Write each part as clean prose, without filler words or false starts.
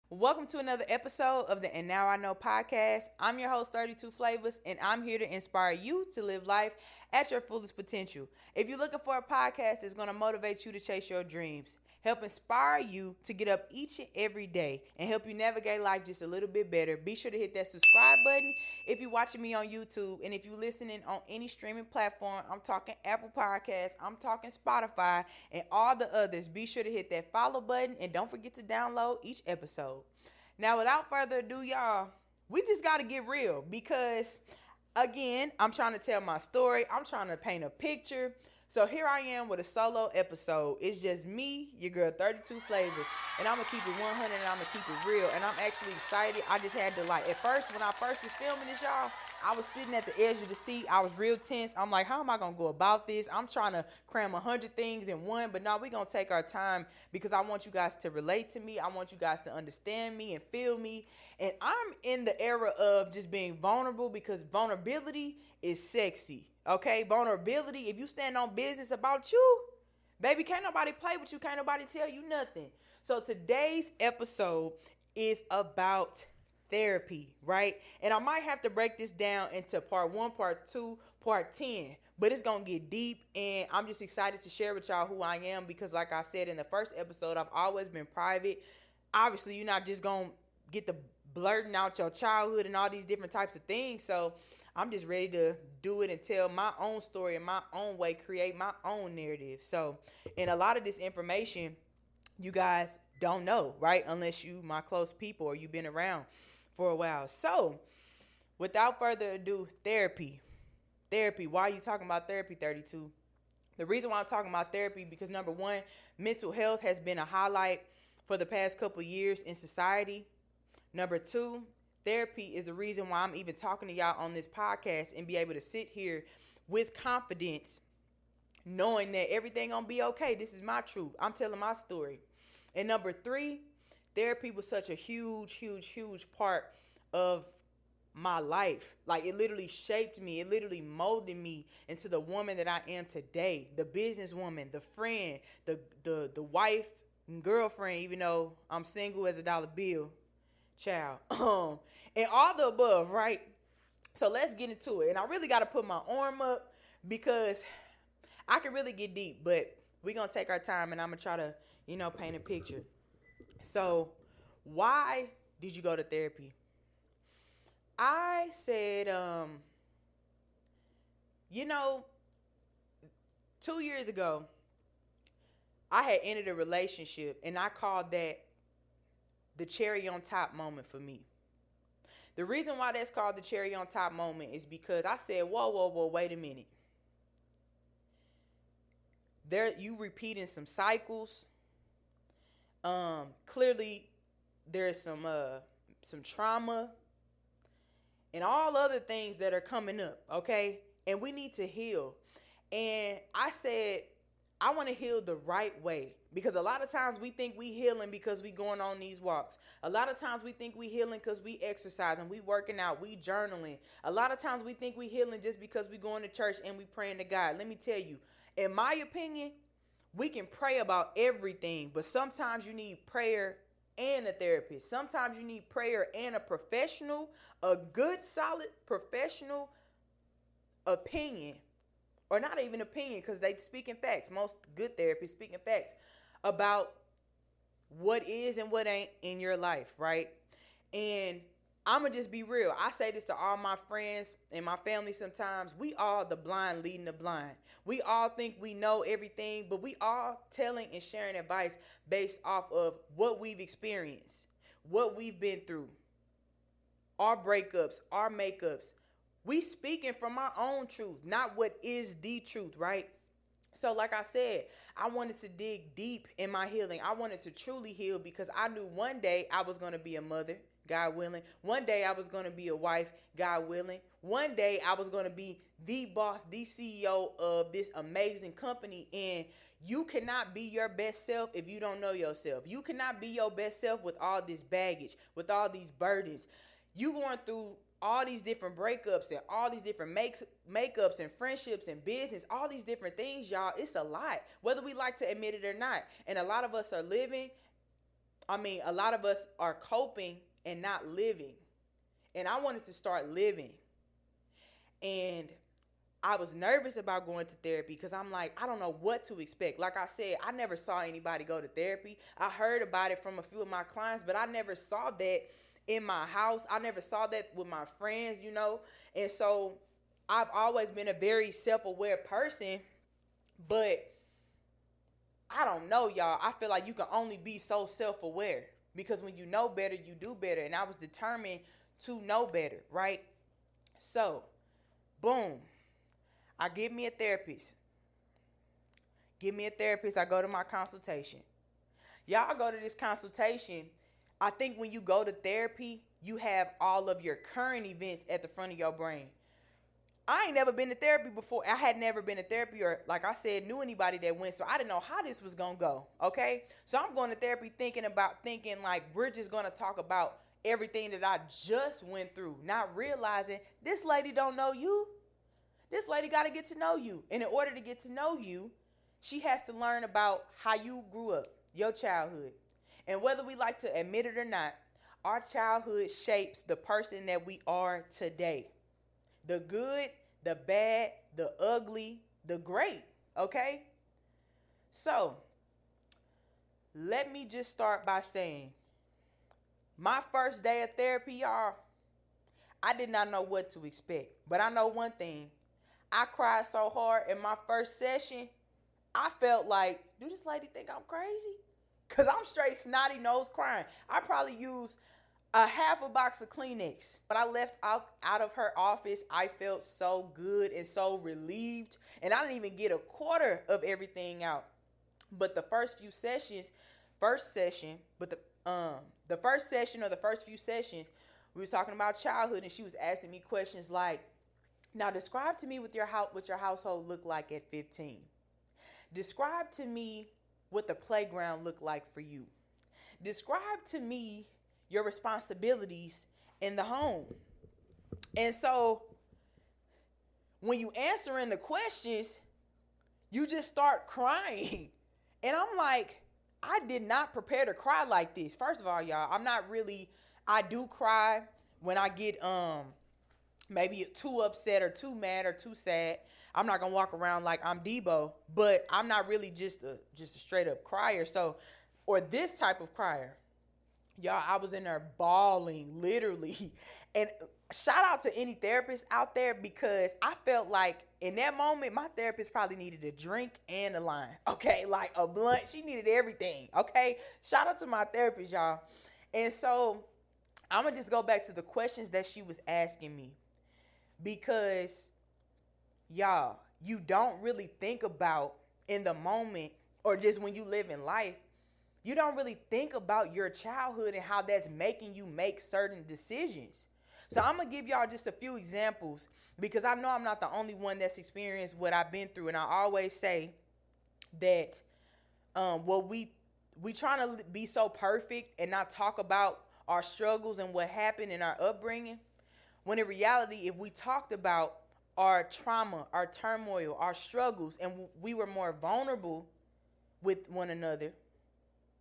Welcome to another episode of the And Now I Know podcast. I'm your host, 32 Flavazz, and I'm here to inspire you to live life at your fullest potential. If you're looking for a podcast that's going to motivate you to chase your dreams, help inspire you to get up each and every day, and help you navigate life just a little bit better, be sure to hit that subscribe button if you're watching me on YouTube. And if you're listening on any streaming platform, I'm talking Apple Podcasts, I'm talking Spotify, and all the others, be sure to hit that follow button and don't forget to download each episode. Now, without further ado, y'all, we just got to get real because, again, I'm trying to tell my story. I'm trying to paint a picture. So here I am with a solo episode. It's just me, your girl 32 Flavazz, and I'm going to keep it 100 and I'm going to keep it real. And I'm actually excited. I just had to at first, when I first was filming this, y'all, I was sitting at the edge of the seat. I was real tense. I'm like, how am I going to go about this? I'm trying to cram 100 things in one, but no, we're going to take our time because I want you guys to relate to me. I want you guys to understand me and feel me. And I'm in the era of just being vulnerable because vulnerability is sexy. Okay, vulnerability. If you stand on business about you, baby, can't nobody play with you. Can't nobody tell you nothing. So today's episode is about therapy, right? And I might have to break this down into part 1, part 2, part 10. But it's going to get deep, and I'm just excited to share with y'all who I am because, like I said in the first episode, I've always been private. Obviously, you're not just going to get the blurting out your childhood and all these different types of things. So I'm just ready to do it and tell my own story in my own way, create my own narrative. So, and a lot of this information you guys don't know, right? Unless you my close people or you've been around for a while. So, without further ado, therapy. Therapy. Why are you talking about therapy, 32? The reason why I'm talking about therapy because number one, mental health has been a highlight for the past couple years in society. Number two, therapy is the reason why I'm even talking to y'all on this podcast and be able to sit here with confidence, knowing that everything gonna be okay. This is my truth. I'm telling my story. And number three, therapy was such a huge part of my life. Like it literally shaped me. It literally molded me into the woman that I am today. The businesswoman, the friend, the wife, and girlfriend, even though I'm single as a dollar bill. Child. And all the above, right? So let's get into it. And I really got to put my arm up because I can really get deep, but we're going to take our time and I'm going to try to, paint a picture. So, why did you go to therapy? I said, 2 years ago, I had ended a relationship and I called that the cherry on top moment for me. The reason why that's called the cherry on top moment is because I said, whoa, wait a minute. There, you repeating some cycles. Clearly, there's some trauma and all other things that are coming up. Okay, and we need to heal. And I said, I want to heal the right way because a lot of times we think we healing because we going on these walks. A lot of times we think we healing because we exercising, we working out, we journaling. A lot of times we think we healing just because we going to church and we praying to God. Let me tell you, in my opinion, we can pray about everything, but sometimes you need prayer and a therapist. Sometimes you need prayer and a professional, a good, solid professional opinion. Or not even opinion, because they speak in facts. Most good therapists speak in facts about what is and what ain't in your life, right? And I'm going to just be real. I say this to all my friends and my family sometimes. We all the blind leading the blind. We all think we know everything, but we all telling and sharing advice based off of what we've experienced, what we've been through, our breakups, our makeups. We speaking from our own truth, not what is the truth, right? So like I said, I wanted to dig deep in my healing. I wanted to truly heal because I knew one day I was going to be a mother, God willing. One day I was going to be a wife, God willing. One day I was going to be the boss, the CEO of this amazing company. And you cannot be your best self if you don't know yourself. You cannot be your best self with all this baggage, with all these burdens. You going through all these different breakups and all these different makeups and friendships and business, all these different things, y'all. It's a lot, whether we like to admit it or not. And a lot of us are living a lot of us are coping and not living. And I wanted to start living. And I was nervous about going to therapy because I'm like, I don't know what to expect. Like I said, I never saw anybody go to therapy. I heard about it from a few of my clients, but I never saw that in my house. I never saw that with my friends, you know. And so I've always been a very self-aware person, but I don't know, y'all. I feel like you can only be so self-aware because when you know better, you do better. And I was determined to know better, right? So, boom. I get me a therapist. I go to my consultation. Y'all go to this consultation. I think when you go to therapy, you have all of your current events at the front of your brain. I ain't never been to therapy before. I had never been to therapy or, like I said, knew anybody that went. So I didn't know how this was going to go. Okay. So I'm going to therapy thinking like we're just going to talk about everything that I just went through. Not realizing this lady don't know you. This lady got to get to know you. And in order to get to know you, she has to learn about how you grew up, your childhood. And whether we like to admit it or not, our childhood shapes the person that we are today. The good, the bad, the ugly, the great, okay? So, let me just start by saying, my first day of therapy, y'all, I did not know what to expect. But I know one thing. I cried so hard in my first session, I felt like, do this lady think I'm crazy? Because I'm straight snotty nose crying. I probably used a half a box of Kleenex. When I left out of her office, I felt so good and so relieved. And I didn't even get a quarter of everything out. But the first few sessions, the first session or the first few sessions, we were talking about childhood, and she was asking me questions like, now describe to me what your household looked like at 15. Describe to me what the playground looked like for you. Describe to me your responsibilities in the home. And so when you answering the questions, you just start crying. And I'm like, I did not prepare to cry like this. First of all, y'all, I do cry when I get maybe too upset or too mad or too sad. I'm not gonna walk around like I'm Debo, but I'm not really just a straight up crier. So, or this type of crier. Y'all, I was in there bawling, literally. And shout out to any therapist out there, because I felt like in that moment, my therapist probably needed a drink and a line. Okay, like a blunt. She needed everything. Okay, shout out to my therapist, y'all. And so I'm gonna just go back to the questions that she was asking me, because y'all, you don't really think about in the moment, or just when you live in life, you don't really think about your childhood and how that's making you make certain decisions. So I'm going to give y'all just a few examples, because I know I'm not the only one that's experienced what I've been through. And I always say that we trying to be so perfect and not talk about our struggles and what happened in our upbringing, when in reality, if we talked about our trauma, our turmoil, our struggles, and we were more vulnerable with one another,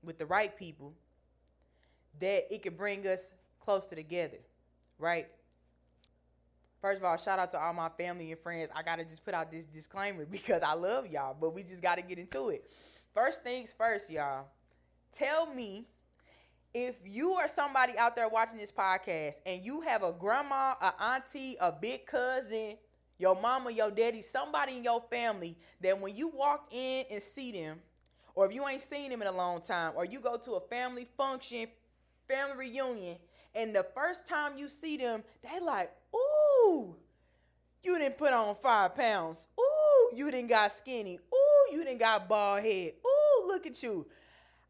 with the right people, that it could bring us closer together, right? First of all, shout out to all my family and friends. I got to just put out this disclaimer because I love y'all, but we just got to get into it. First things first, y'all. Tell me if you are somebody out there watching this podcast and you have a grandma, a auntie, a big cousin, your mama, your daddy, somebody in your family that when you walk in and see them, or if you ain't seen them in a long time, or you go to a family function, family reunion, and the first time you see them, they like, ooh, you done put on 5 pounds. Ooh, you done got skinny. Ooh, you done got bald head. Ooh, look at you.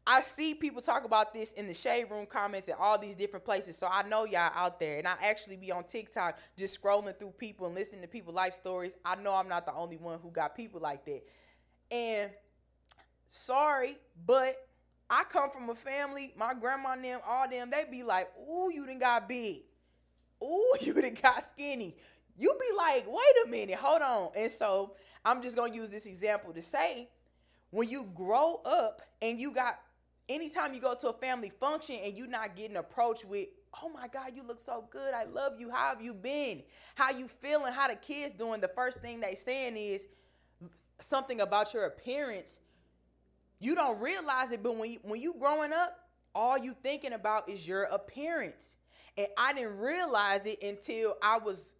I see people talk about this in the Shade Room comments and all these different places. So I know y'all out there. And I actually be on TikTok just scrolling through people and listening to people's life stories. I know I'm not the only one who got people like that. And sorry, but I come from a family, my grandma and them, all them, they be like, ooh, you done got big. Ooh, you done got skinny. You be like, wait a minute, hold on. And so I'm just going to use this example to say, when you grow up and you got anytime you go to a family function and you're not getting approached with, oh my God, you look so good, I love you, how have you been, how you feeling, how the kids doing, the first thing they saying is something about your appearance. You don't realize it, but when you growing up, all you thinking about is your appearance. And I didn't realize it until I was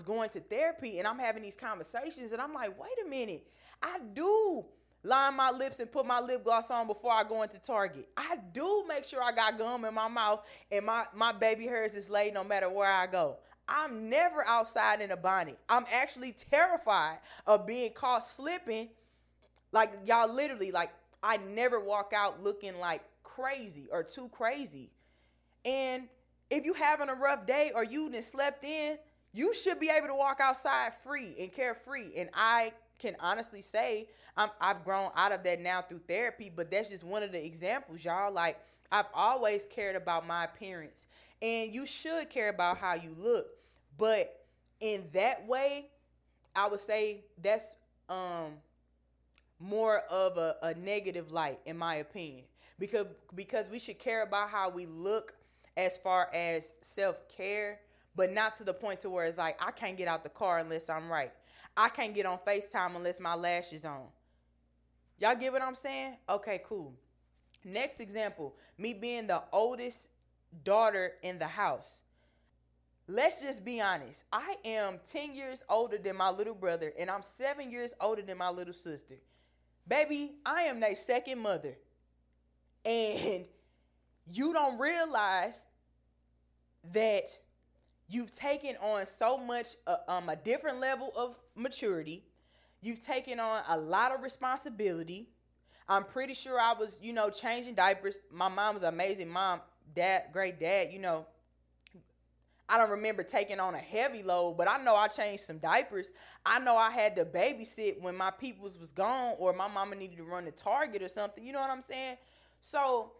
going to therapy, and I'm having these conversations, and I'm like, wait a minute, I do line my lips and put my lip gloss on before I go into Target. I do make sure I got gum in my mouth and my baby hairs is laid no matter where I go. I'm never outside in a bonnet. I'm actually terrified of being caught slipping. Like, y'all, literally, like, I never walk out looking like crazy or too crazy. And if you having a rough day or you done slept in, you should be able to walk outside free and carefree. And I can honestly say I've grown out of that now through therapy, but that's just one of the examples, y'all. Like, I've always cared about my appearance, and you should care about how you look. But in that way, I would say that's more of a negative light, in my opinion, because we should care about how we look as far as self-care, but not to the point to where it's like, I can't get out the car unless I'm right. I can't get on FaceTime unless my lash is on. Y'all get what I'm saying? Okay, cool. Next example, me being the oldest daughter in the house. Let's just be honest. I am 10 years older than my little brother, and I'm 7 years older than my little sister. Baby, I am their second mother. And you don't realize that you've taken on so much, a different level of maturity. You've taken on a lot of responsibility. I'm pretty sure I was, changing diapers. My mom was an amazing mom, great dad, I don't remember taking on a heavy load, but I know I changed some diapers. I know I had to babysit when my peoples was gone or my mama needed to run to Target or something. You know what I'm saying? So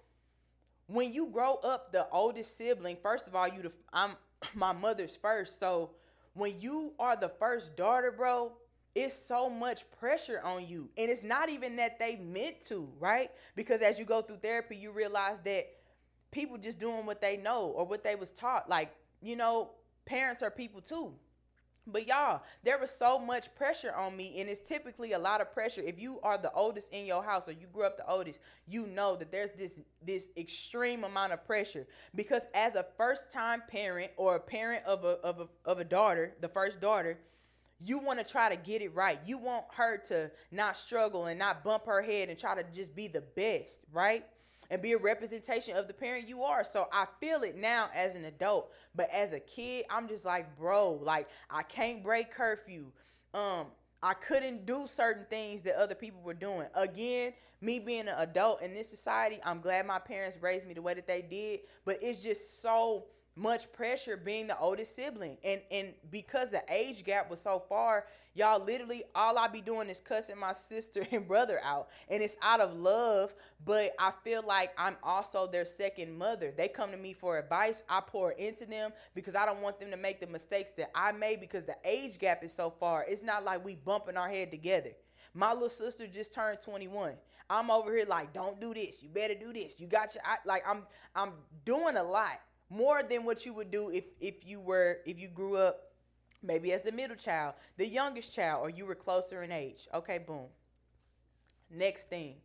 when you grow up the oldest sibling, first of all, I'm my mother's first. So when you are the first daughter, bro, it's so much pressure on you. And it's not even that they meant to, right? Because as you go through therapy, you realize that people just doing what they know or what they was taught. Like, parents are people too. But y'all, there was so much pressure on me, and it's typically a lot of pressure. If you are the oldest in your house or you grew up the oldest, you know that there's this extreme amount of pressure, because as a first-time parent or a parent of a daughter, the first daughter, you want to try to get it right. You want her to not struggle and not bump her head and try to just be the best, right? And be a representation of the parent you are. So I feel it now as an adult. But as a kid, I'm just like, bro, like, I can't break curfew. I couldn't do certain things that other people were doing. Again, me being an adult in this society, I'm glad my parents raised me the way that they did. But it's just so much pressure being the oldest sibling. And because the age gap was so far, y'all, literally all I be doing is cussing my sister and brother out. And it's out of love, but I feel like I'm also their second mother. They come to me for advice. I pour into them because I don't want them to make the mistakes that I made, because the age gap is so far. It's not like we bumping our head together. My little sister just turned 21. I'm over here like, don't do this. You better do this. You got your, I'm doing a lot. More than what you would do if you grew up maybe as the middle child, the youngest child, or you were closer in age. Okay, boom. Next thing.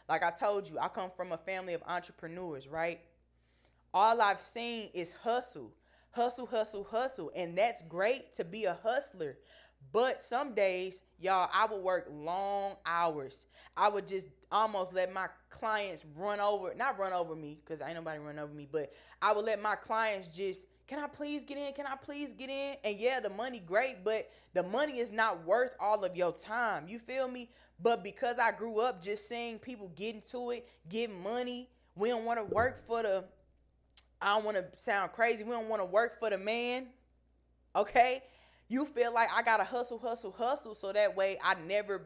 Like I told you, I come from a family of entrepreneurs, right? All I've seen is hustle. Hustle, hustle, hustle. And that's great to be a hustler. But some days, y'all, I would work long hours. I would just almost let my clients not run over me, because ain't nobody run over me, but I would let my clients just, can I please get in? Can I please get in? And yeah, the money great, but the money is not worth all of your time. You feel me? But because I grew up just seeing people get into it, get money, we don't want to work for I don't want to sound crazy, we don't want to work for the man, okay? You feel like I gotta hustle, hustle, hustle, so that way I never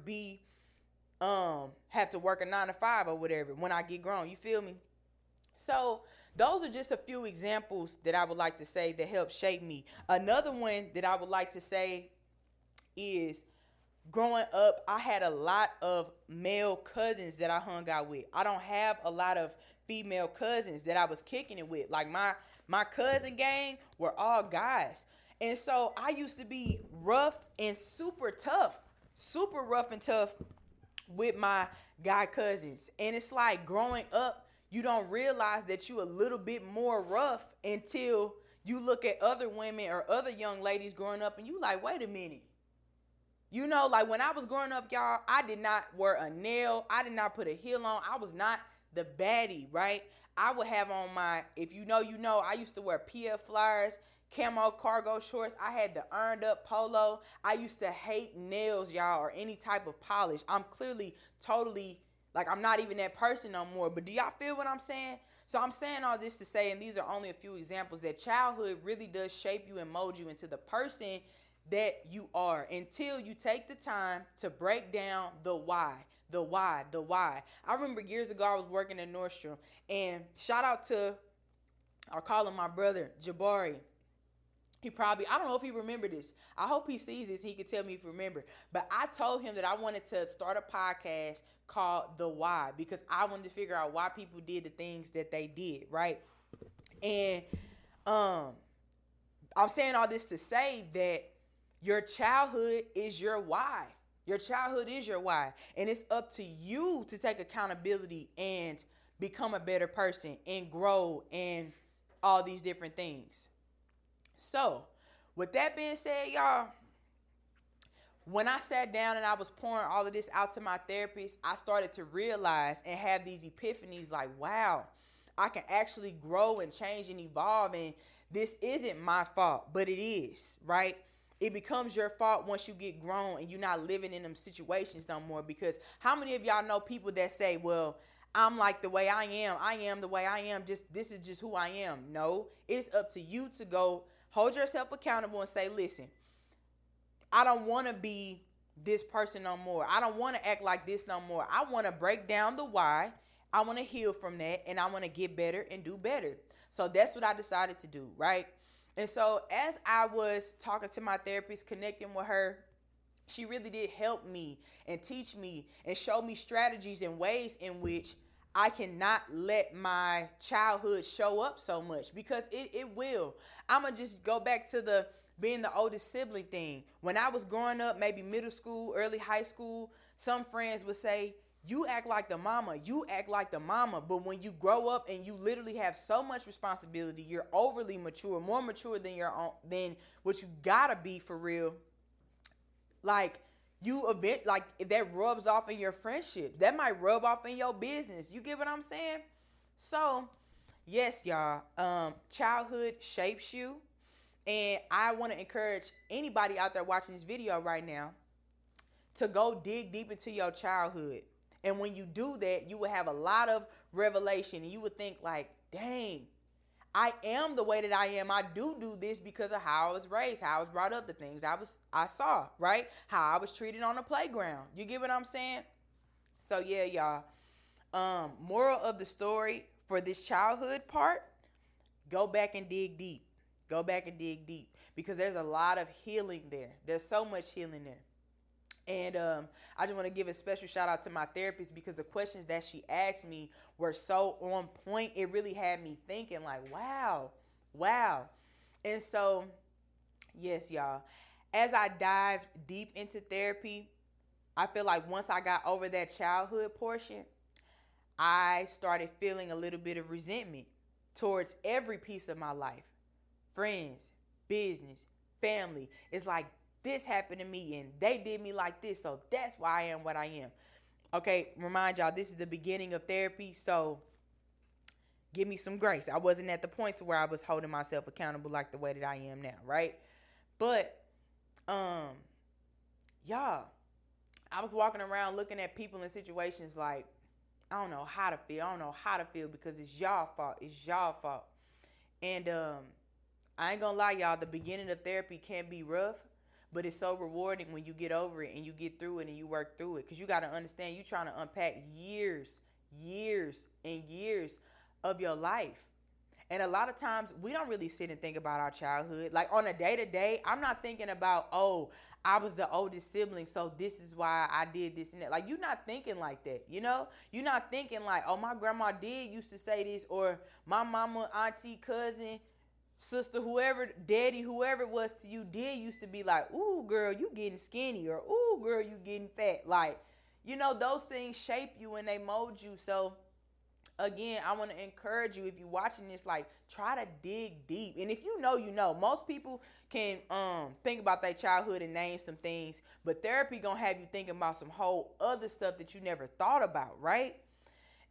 have to work a 9 to 5 or whatever when I get grown. You feel me? So those are just a few examples that I would like to say that help shape me. Another one that I would like to say is growing up, I had a lot of male cousins that I hung out with. I don't have a lot of female cousins that I was kicking it with. Like my cousin gang were all guys. And so I used to be rough and super tough. Super rough and tough with my guy cousins. And it's like growing up, you don't realize that you a little bit more rough until you look at other women or other young ladies growing up and you like, wait a minute. You know, like when I was growing up, y'all, I did not wear a nail. I did not put a heel on. I was not the baddie, right? I would have on my, if you know, you know, I used to wear PF Flyers, camo cargo shorts. I had the earned up polo. I used to hate nails, y'all, or any type of polish. I'm clearly totally, like, I'm not even that person no more. But do y'all feel what I'm saying? So I'm saying all this to say, and these are only a few examples, that childhood really does shape you and mold you into the person that you are until you take the time to break down the why. The why, the why. I remember years ago I was working at Nordstrom, and shout out to, I'll call him my brother, Jabari. He probably, I don't know if he remembered this. I hope he sees this. He can tell me if he remember. But I told him that I wanted to start a podcast called The Why, because I wanted to figure out why people did the things that they did, right? And I'm saying all this to say that your childhood is your why. Your childhood is your why. And it's up to you to take accountability and become a better person and grow and all these different things. So, with that being said, y'all, when I sat down and I was pouring all of this out to my therapist, I started to realize and have these epiphanies like, wow, I can actually grow and change and evolve. And this isn't my fault, but it is, right? It becomes your fault once you get grown and you're not living in them situations no more. Because how many of y'all know people that say, well, I'm like the way I am the way I am, just this is just who I am? No, it's up to you to go hold yourself accountable and say, listen, I don't want to be this person no more. I don't want to act like this no more. I want to break down the why. I want to heal from that, and I want to get better and do better. So that's what I decided to do, right? And so as I was talking to my therapist, connecting with her, she really did help me and teach me and show me strategies and ways in which I cannot let my childhood show up so much, because it will. I'm going to just go back to the being the oldest sibling thing. When I was growing up, maybe middle school, early high school, some friends would say, you act like the mama, you act like the mama. But when you grow up and you literally have so much responsibility, you're overly mature, more mature than your own, than what you gotta be for real. Like you a bit like that rubs off in your friendship. That might rub off in your business. You get what I'm saying? So yes, y'all, childhood shapes you. And I want to encourage anybody out there watching this video right now to go dig deep into your childhood. And when you do that, you will have a lot of revelation. And you would think like, dang, I am the way that I am. I do this because of how I was raised, how I was brought up, the things I saw, right? How I was treated on the playground. You get what I'm saying? So yeah, y'all. Moral of the story for this childhood part, go back and dig deep. Go back and dig deep, because there's a lot of healing there. There's so much healing there. And I just want to give a special shout out to my therapist, because the questions that she asked me were so on point. It really had me thinking like, wow. And so, yes, y'all, as I dived deep into therapy, I feel like once I got over that childhood portion, I started feeling a little bit of resentment towards every piece of my life. Friends, business, family. It's like, this happened to me and they did me like this, so that's why I am what I am. Okay, remind y'all, this is the beginning of therapy, so give me some grace. I wasn't at the point to where I was holding myself accountable like the way that I am now, right? But, y'all, I was walking around looking at people in situations like, I don't know how to feel because it's y'all fault. And, I ain't gonna lie, y'all, the beginning of therapy can be rough, but it's so rewarding when you get over it and you get through it and you work through it. Because you got to understand, you're trying to unpack years and years of your life. And a lot of times we don't really sit and think about our childhood. Like on a day-to-day, I'm not thinking about, oh, I was the oldest sibling, so this is why I did this and that. Like, you're not thinking like that, you know? You're not thinking like, oh, my grandma did used to say this, or my mama, auntie, cousin, sister, whoever, daddy, whoever it was to you did used to be like, ooh, girl, you getting skinny, or ooh, girl, you getting fat. Like, you know, those things shape you and they mold you. So again, I want to encourage you, if you're watching this, like, try to dig deep. And if you know, you know. Most people can think about their childhood and name some things, but therapy gonna have you thinking about some whole other stuff that you never thought about, right?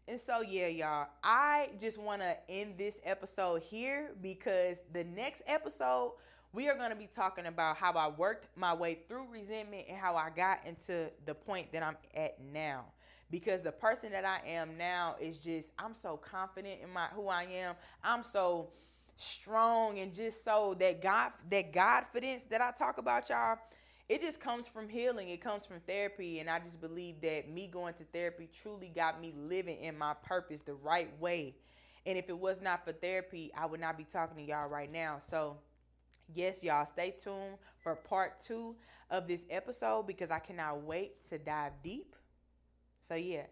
And so, yeah, y'all, I just want to end this episode here, because the next episode, we are going to be talking about how I worked my way through resentment and how I got into the point that I'm at now. Because the person that I am now is just, I'm so confident in who I am. I'm so strong, and just so that Godfidence that I talk about, y'all, it just comes from healing. It comes from therapy. And I just believe that me going to therapy truly got me living in my purpose the right way. And if it was not for therapy, I would not be talking to y'all right now. So yes, y'all, stay tuned for part 2 of this episode, because I cannot wait to dive deep. So yeah,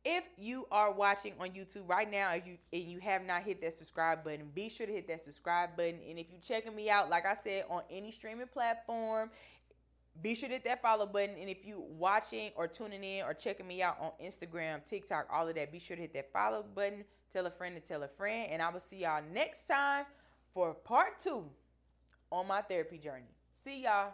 if you are watching on YouTube right now, and you have not hit that subscribe button, be sure to hit that subscribe button. And if you're checking me out, like I said, on any streaming platform, be sure to hit that follow button. And if you watching or tuning in or checking me out on Instagram, TikTok, all of that, be sure to hit that follow button. Tell a friend to tell a friend. And I will see y'all next time for part 2 on my therapy journey. See y'all.